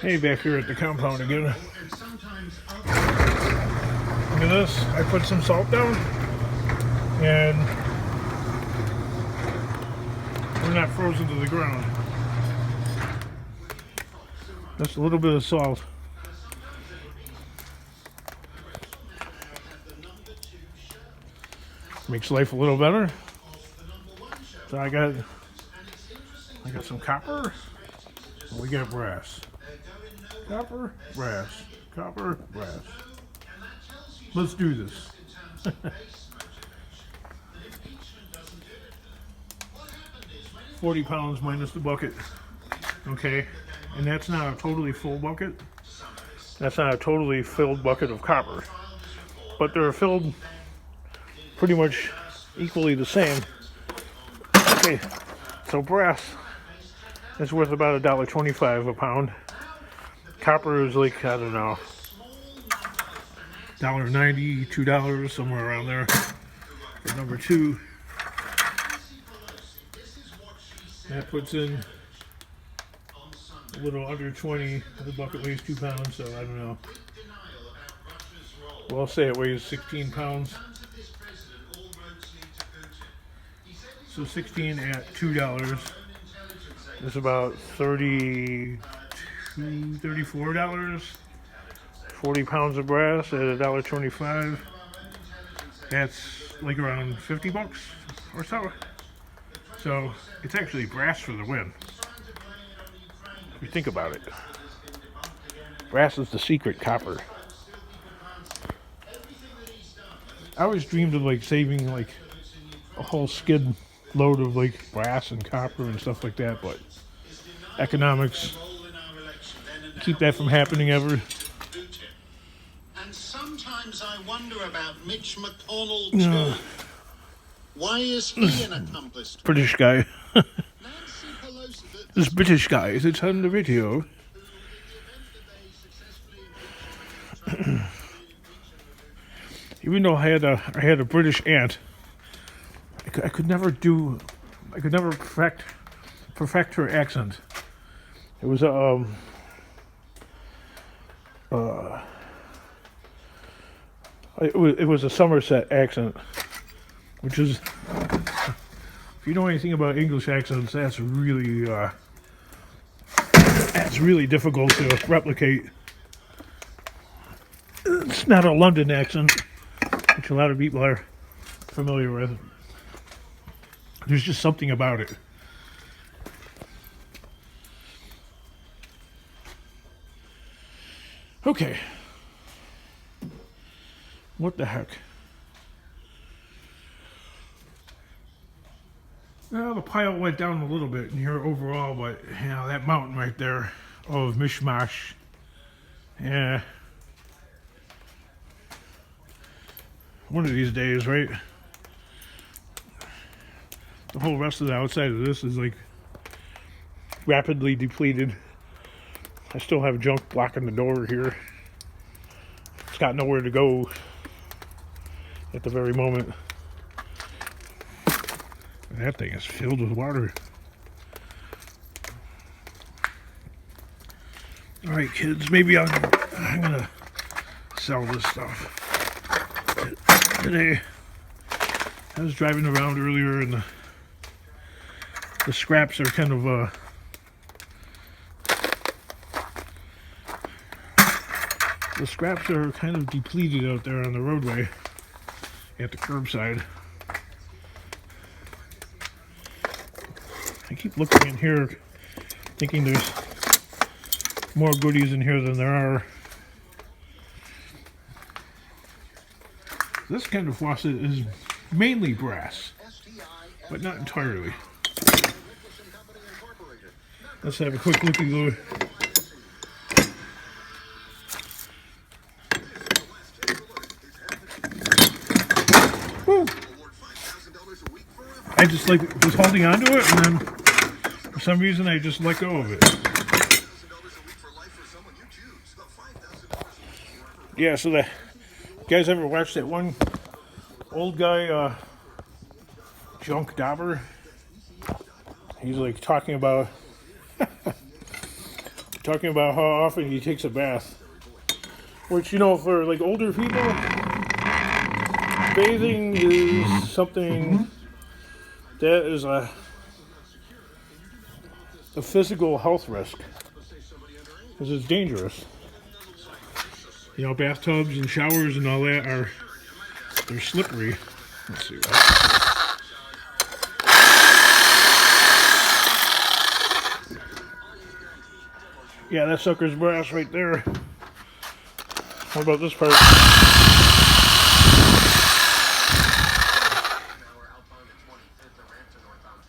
Hey, back here at the compound again. Look at this. I put some salt down, and we're not frozen to the ground. Just a little bit of salt. Makes life a little better. So I got some copper. We got brass. Copper, brass. Copper, brass. Let's do this. 40 pounds minus the bucket. Okay, and that's not a totally full bucket. That's not a totally filled bucket of copper. But they're filled pretty much equally the same. Okay, so brass is worth about $1.25 a pound. Copper is like, I don't know, $1.90, $2, somewhere around there. For number 2. That puts in a little under 20. The bucket weighs 2 pounds, so I don't know. Well, I'll say it weighs 16 pounds. So 16 at $2 is about $34. 40 pounds of brass at $1.25. That's like around 50 bucks or so. So it's actually brass for the win. If you think about it. Brass is the secret copper. I always dreamed of like saving like a whole skid load of like brass and copper and stuff like that, but economics keep that from happening ever. And sometimes I wonder about Mitch McConnell too. Why is he an accomplice? British guy. This British guy that's on the video. Even though I had a British aunt, I could never perfect her accent. It was it was a Somerset accent, which is, if you know anything about English accents, that's really difficult to replicate. It's not a London accent, which a lot of people are familiar with. There's just something about it. Okay. What the heck? Well, the pile went down a little bit in here overall, but you know, that mountain right there of mishmash. Yeah. One of these days, right? The whole rest of the outside of this is like rapidly depleted. I still have junk blocking the door here. It's got nowhere to go at the very moment. That thing is filled with water. Alright kids, maybe I'm gonna sell this stuff. Today, I was driving around earlier and the scraps are kind of depleted out there on the roadway at the curbside. I keep looking in here thinking there's more goodies in here than there are. This kind of faucet is mainly brass, but not entirely. Let's have a quick looky-loo. Woo! I just was holding on to it, and then for some reason I just let go of it. Yeah, so you guys ever watched that one old guy, Junk Dauber? He's like talking about talking about how often he takes a bath. Which, you know, for like older people, bathing is something that is a physical health risk. Because it's dangerous. You know, bathtubs and showers and all that they're slippery. Let's see. Yeah, that sucker's brass right there. What about this part?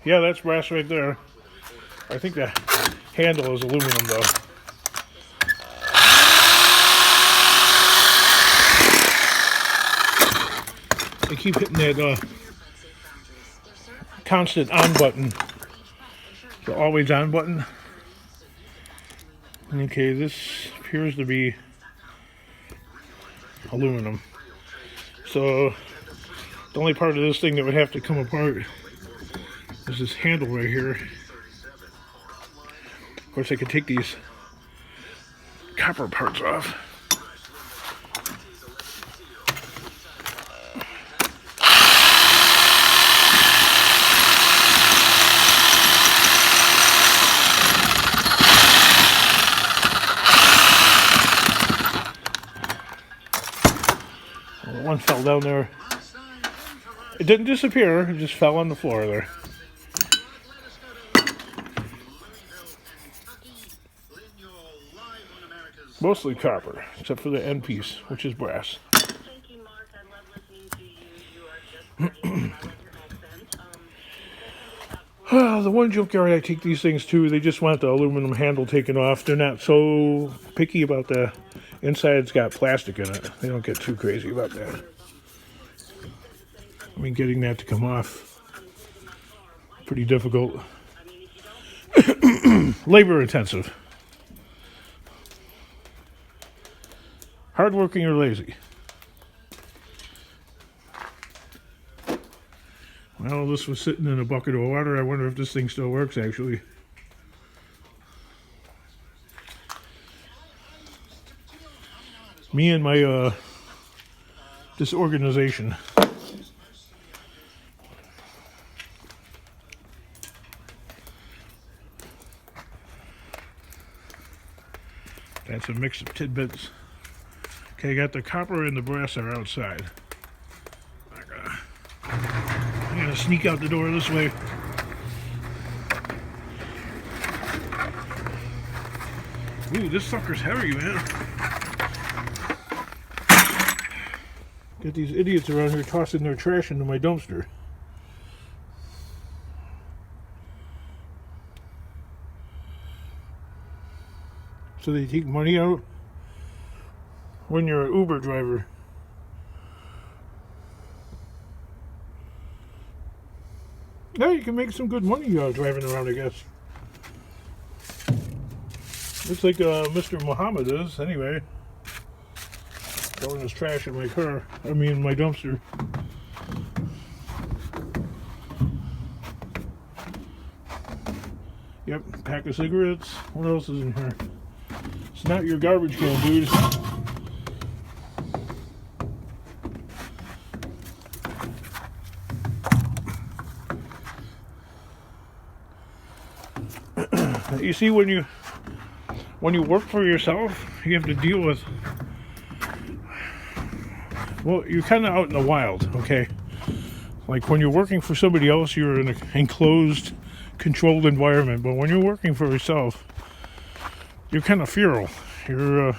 Yeah, that's brass right there. I think the handle is aluminum though. I keep hitting that constant on button. The always on button. Okay, this appears to be aluminum. So the only part of this thing that would have to come apart is this handle right here. Of course, I could take these copper parts off. One fell down there. It didn't disappear, it just fell on the floor there. Mostly copper, except for the end piece, which is brass. Thank you, Mark. I love listening to you. You are just great. I love your accent. The one junkyard I take these things to, they just want the aluminum handle taken off. They're not so picky about the inside's got plastic in it. They don't get too crazy about that. I mean, getting that to come off, pretty difficult. Labor intensive. Hardworking or lazy? Well, this was sitting in a bucket of water. I wonder if this thing still works, actually. Me and my disorganization. That's a mix of tidbits. Okay, I got the copper and the brass are outside. I'm gonna sneak out the door this way. Ooh, this sucker's heavy, man. Got these idiots around here tossing their trash into my dumpster. So they take money out when you're an Uber driver. Yeah, you can make some good money driving around, I guess. Looks like Mr. Muhammad is, anyway. Throwing his trash in my car. I mean, my dumpster. Yep, pack of cigarettes. What else is in here? It's not your garbage can, dude. You see, when you work for yourself, you have to deal with, well, you're kind of out in the wild, okay? Like when you're working for somebody else, you're in an enclosed, controlled environment. But when you're working for yourself, you're kind of feral. You're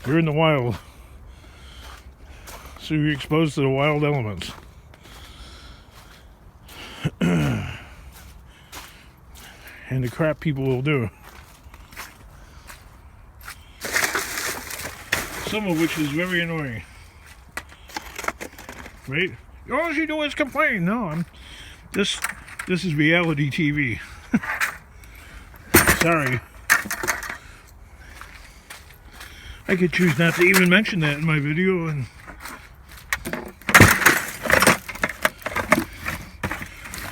in the wild, so you're exposed to the wild elements. And the crap people will do. Some of which is very annoying. Right? All you do is complain. No, this is reality TV. Sorry. I could choose not to even mention that in my video and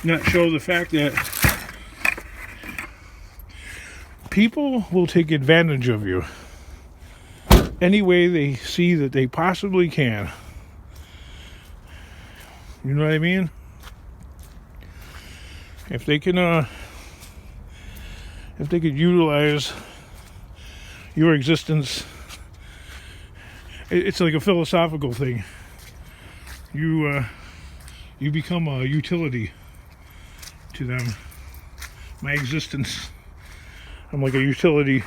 not show the fact that people will take advantage of you any way they see that they possibly can. You know what I mean? If they can, if they could utilize your existence, it's like a philosophical thing. You become a utility to them. My existence, I'm like a utility,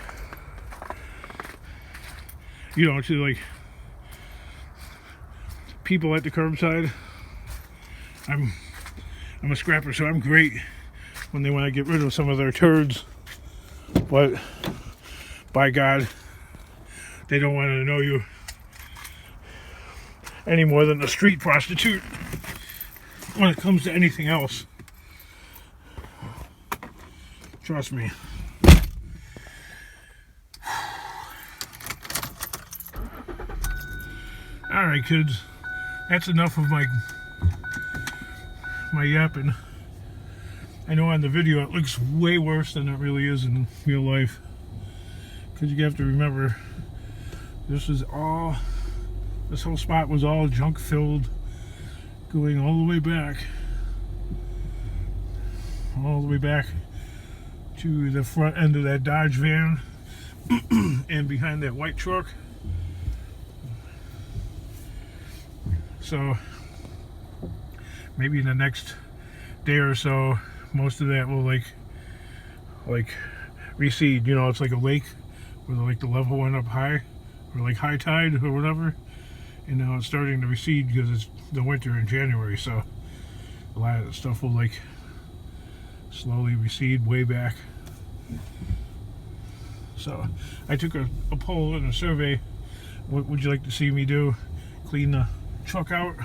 you know, to like people at the curbside. I'm a scrapper, so I'm great when they want to get rid of some of their turds, but by God, they don't want to know you any more than a street prostitute when it comes to anything else. Trust me. Alright, kids, that's enough of my yapping. I know on the video it looks way worse than it really is in real life, because you have to remember this whole spot was all junk filled, going all the way back to the front end of that Dodge van and behind that white truck. So maybe in the next day or so, most of that will like recede. You know, it's like a lake where the level went up high, or like high tide or whatever, and now it's starting to recede because it's the winter in January. So a lot of the stuff will like slowly recede way back. So I took a poll and a survey. What would you like to see me do? Clean the truck out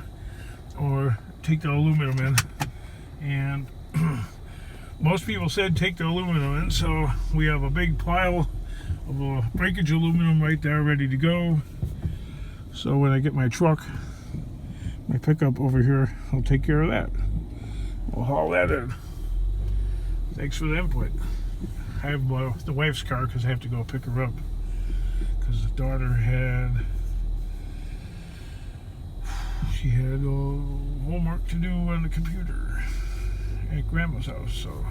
or take the aluminum in? And most people said take the aluminum in, so we have a big pile of breakage aluminum right there ready to go. So when I get my truck, my pickup over here, I'll take care of that. We'll haul that in. Thanks for the input. I have the wife's car because I have to go pick her up, because the daughter had homework to do on the computer at Grandma's house. So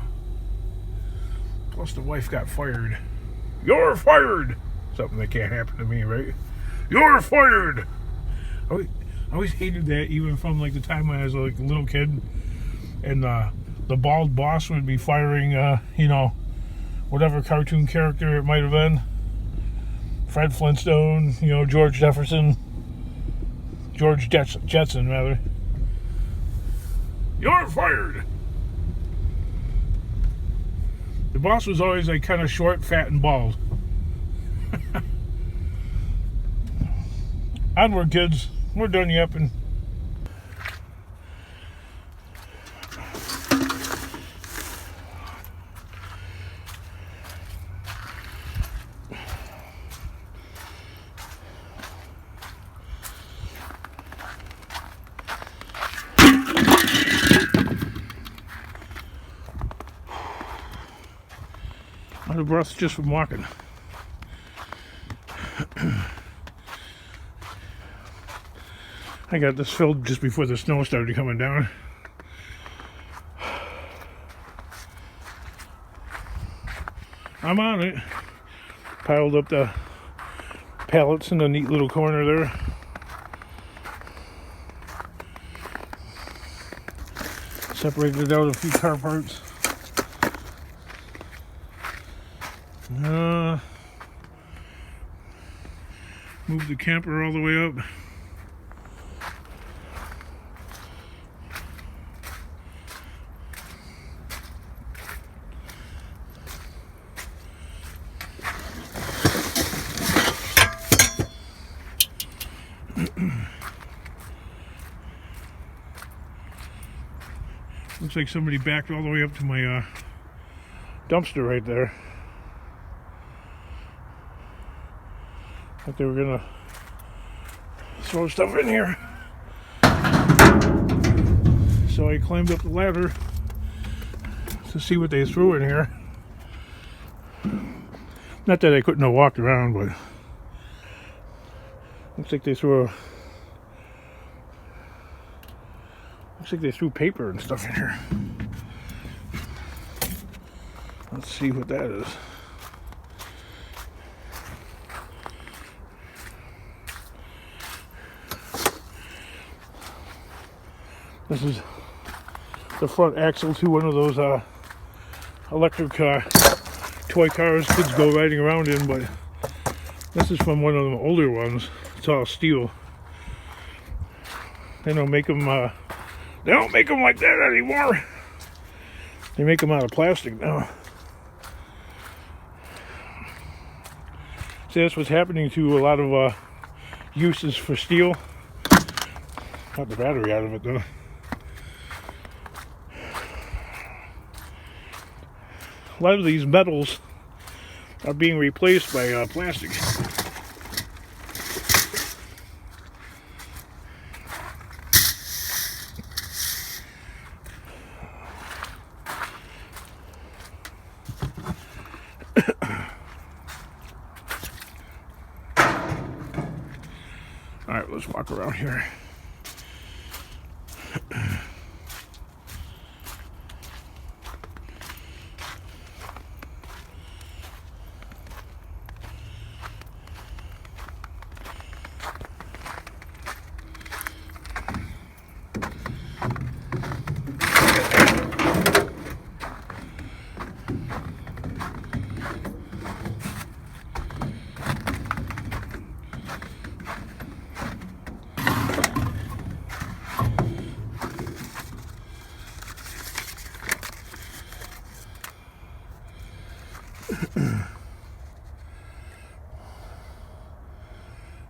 plus the wife got fired. You're fired. Something that can't happen to me, right? You're fired. I always hated that, even from like the time when I was like a little kid, and the bald boss would be firing, you know, whatever cartoon character it might have been. Fred Flintstone, you know, George Jetson, rather. You're fired. The boss was always like kind of short, fat, and bald. Onward, kids. We're done yapping. Out of breath just from walking. I got this filled just before the snow started coming down. I'm on it. Piled up the pallets in a neat little corner there. Separated out a few car parts. Moved the camper all the way up. Looks like somebody backed all the way up to my dumpster right there. Like they were gonna throw stuff in here. So I climbed up the ladder to see what they threw in here. Not that I couldn't have walked around, but looks like they threw paper and stuff in here. Let's see what that is. This is the front axle to one of those electric toy cars kids go riding around in, but this is from one of the older ones. It's all steel. They don't make them. They don't make them like that anymore. They make them out of plastic now. See, that's what's happening to a lot of uses for steel. Got the battery out of it though. A lot of these metals are being replaced by plastic. All right, let's walk around here.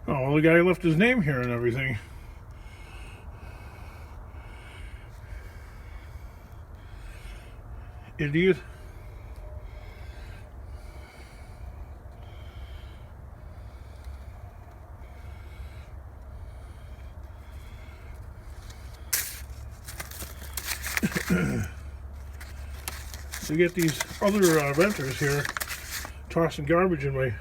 Oh, the guy left his name here and everything. Idiot. So you get these other renters here tossing garbage in my